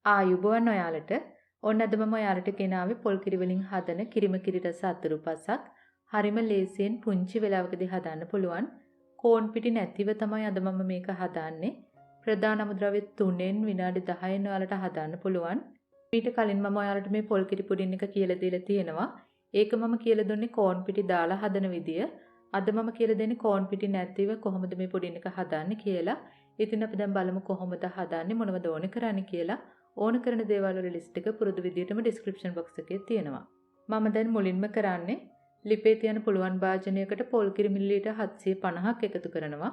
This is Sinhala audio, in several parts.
ආයුබෝවන් ඔයාලට. ඔන්න අද මම ඔයාලට ගෙනාවේ පොල් කිරි වලින් හදන කිරිම කිරි රස අතුරුපසක්. හරිම ලේසියෙන් පුංචි වෙලාවකදී හදන්න පුළුවන්. කෝන් පිටි නැතිව තමයි අද මම මේක හදන්නේ. ප්‍රධාන අමුද්‍රව්‍ය 3න් විනාඩි 10න් ඔයාලට හදන්න පුළුවන්. ඊට කලින් මම ඔයාලට මේ පොල් කිරි පුඩින් එක කියලා දීලා තියෙනවා. ඒක මම කියලා දුන්නේ කෝන් පිටි දාලා හදන විදිය. අද මම කියලා දෙන්නේ කෝන් පිටි නැතිව කොහොමද මේ පුඩින් එක හදන්නේ කියලා. ඉතින් අපි දැන් බලමු කොහොමද හදන්නේ මොනවද ඕනේ කරන්නේ කියලා. ඕන කරන දේවල් වල ලිස්ට් එක පුරුදු විදියටම ඩිස්ක්‍රිප්ෂන් බොක්ස් එකේ තියෙනවා. මම දැන් මුලින්ම කරන්නේ ලිපේ තියන පුළුවන් භාජනයකට පොල් කිරි මිලිලීටර් 750ක් එකතු කරනවා.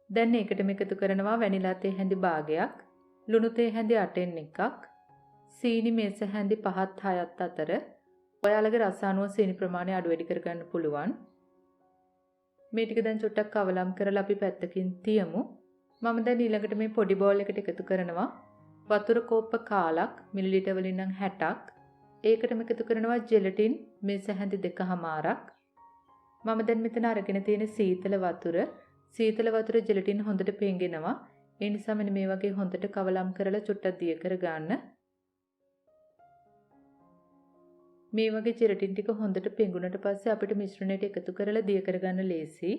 දැන් ඒකටම එකතු කරනවා වැනිලා තේ හැඳි භාගයක්, ලුණු තේ හැඳි 8න් එකක්, සීනි මේස හැඳි 5ත් 6ත් අතර. ඔයාලගේ රස අනුව සීනි ප්‍රමාණය අඩු වැඩි කරගන්න පුළුවන්. මේ ටික දැන් චුට්ටක් කවලම් කරලා අපි පැත්තකින් තියමු. මම දැන් ඊළඟට මේ පොඩි බෝල් එකට එකතු කරනවා වතුර කෝප්ප කාලක් මිලිලීටර් වලින් නම් 60ක්. ඒකටම එකතු කරනවා ජෙලටින් මේස හැඳි 2මාරක්. මම දැන් මෙතන අරගෙන තියෙන සීතල වතුර. සීතල වතුර ජෙලටින් හොඳට පෙඟෙනවා. ඒ නිසා මෙන්න මේ වගේ හොඳට කවලම් කරලා චුට්ටක් දිය කරගන්න. මේ වගේ ජෙලටින් ටික හොඳට පෙඟුනට පස්සේ අපිට මිශ්‍රණයට එකතු කරලා දිය කරගන්න ලේසි.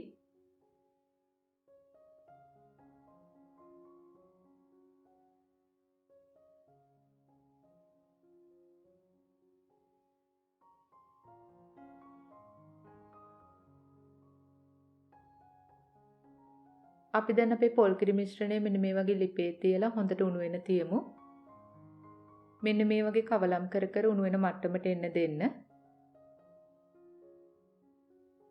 අපි දැන් අපේ පොල් කිරි මිශ්‍රණය මෙන්න මේ වගේ ලිපේ තියලා හොඳට උණු වෙන තියමු. මෙන්න මේ වගේ කවලම් කර කර උණු වෙන මට්ටමට එන්න දෙන්න.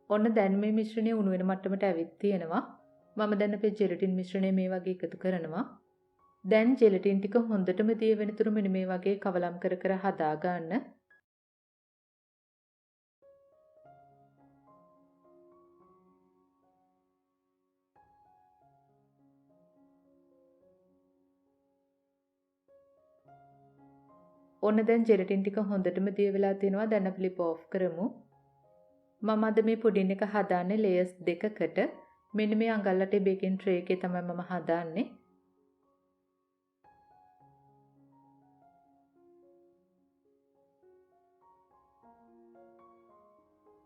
ඔන්න දැන් මේ මිශ්‍රණය උණු වෙන මට්ටමට ඇවිත් තියෙනවා. මම දැන් අපේ ජෙලටින් මිශ්‍රණය මේ වගේ එකතු කරනවා. දැන් ජෙලටින් ටික හොඳටම දිය වෙනතුරු මෙන්න මේ වගේ කවලම් කර කර හදා ගන්න. ඔන්න දැන් ජෙලටින් ටික හොඳටම දිය වෙලා තියෙනවා. දැන් අපි ලිප ඔෆ් කරමු. මම අද මේ පුඩින් එක හදාන්නේ ලේයර්ස් දෙකකට. මෙන්න මේ අඟල් අටේ බේකින් ට්‍රේ එකේ තමයි මම හදාන්නේ.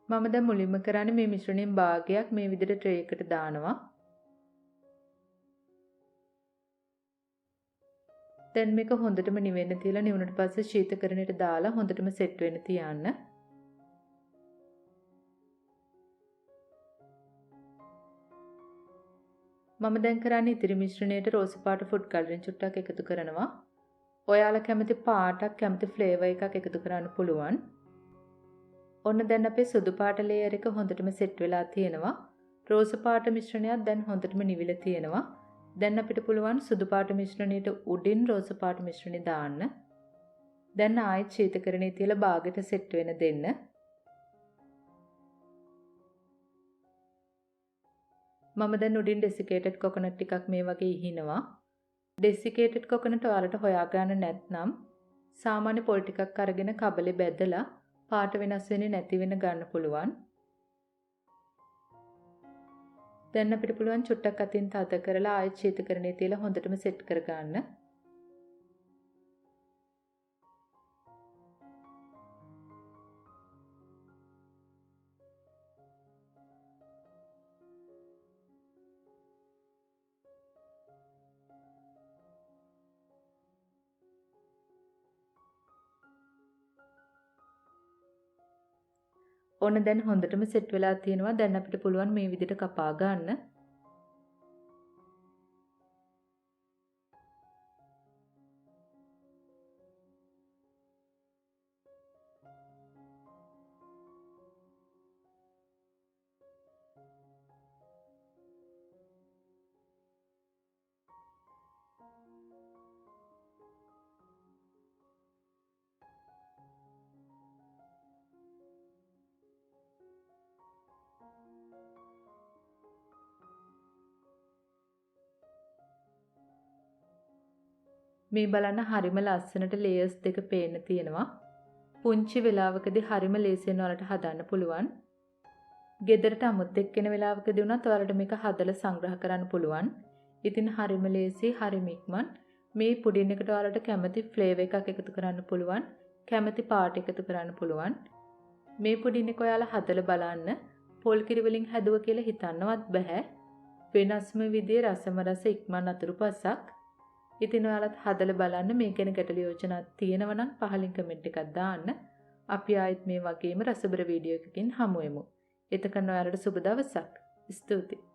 මම දැන් මුලින්ම කරන්නේ මේ මිශ්‍රණයෙන් භාගයක් මේ විදිහට ට්‍රේ එකට දානවා. දැන් මේක හොඳටම නිවෙන්න තියලා නිවුනට පස්සේ ශීතකරණයට දාලා හොඳටම සෙට් වෙන්න තියන්න. මම දැන් කරන්නේ ඉතිරි මිශ්‍රණයට රෝස් පාට ෆුඩ් කලරින් චුට්ටක් එකතු කරනවා. ඔයාලා කැමති පාටක් කැමති ෆ්ලේවර් එකක් එකතු කරන්න පුළුවන්. ඔන්න දැන් අපේ සුදු පාට ලේයර් එක හොඳටම සෙට් වෙලා තියෙනවා. රෝස් පාට මිශ්‍රණයක් දැන් හොඳටම නිවිලා තියෙනවා. දැන් අපිට පුළුවන් සුදු පාට මිශ්‍රණයට උඩින් රෝස පාට මිශ්‍රණය දාන්න. දැන් ආයෙත් ශීතකරණයේ තියලා බාගෙට සෙට් වෙන දෙන්න. මම දැන් උඩින් ඩෙසිකේටඩ් කොකොනට් ටිකක් මේ වගේ ඉහිනවා. ඩෙසිකේටඩ් කොකොනට් ඔයාලට හොයාගන්න නැත්නම් සාමාන්‍ය පොල් ටිකක් අරගෙන කබලේ බැදලා පාට වෙනස් වෙන්නේ නැති වෙන ගන්න පුළුවන්. දැන් අපිට පුළුවන් චුට්ටක් අතින් තද කරලා ආයෙත් ශීතකරණයේ තියලා හොඳටම සෙට් කරගන්න. ඔන්න දැන් හොඳටම සෙට් වෙලා තියෙනවා. දැන් අපිට පුළුවන් මේ විදිහට කපා ගන්න. මේ බලන්න හරිම ලස්සනට ලේයර්ස් දෙක පේන්න තියෙනවා. පුංචි වෙලාවකදී හරිම ලේසියෙන් ඔයාලට හදන්න පුළුවන්. ගෙදරට අමුත් එක්කෙන වෙලාවකදී වුණත් ඔයාලට මේක හදලා සංග්‍රහ කරන්න පුළුවන්. ඉතින් හරිම ලේසි, හරිම ඉක්මන්. මේ පුඩින් එකට ඔයාලට කැමති ෆ්ලේවර් එකක් එකතු කරන්න පුළුවන්. කැමති පාට එකතු කරන්න පුළුවන්. මේ පුඩින් එක ඔයාලා හදලා බලන්න. පොල් කිරි වලින් හැදුවා කියලා හිතන්නවත් බෑ. වෙනස්ම විදිහේ රසම රස ඉක්මන් අතුරු පසක්. ඉතින් ඔයාලත් හදලා බලන්න. මේ ගැන ගැටළු යෝජනා තියෙනවා නම් පහලින් කමෙන්ට් එකක් දාන්න. අපි ආයෙත් මේ වගේම රසබර වීඩියෝ එකකින් හමු වෙමු. එතකන් ඔයාලට සුබ දවසක්. ස්තුතියි.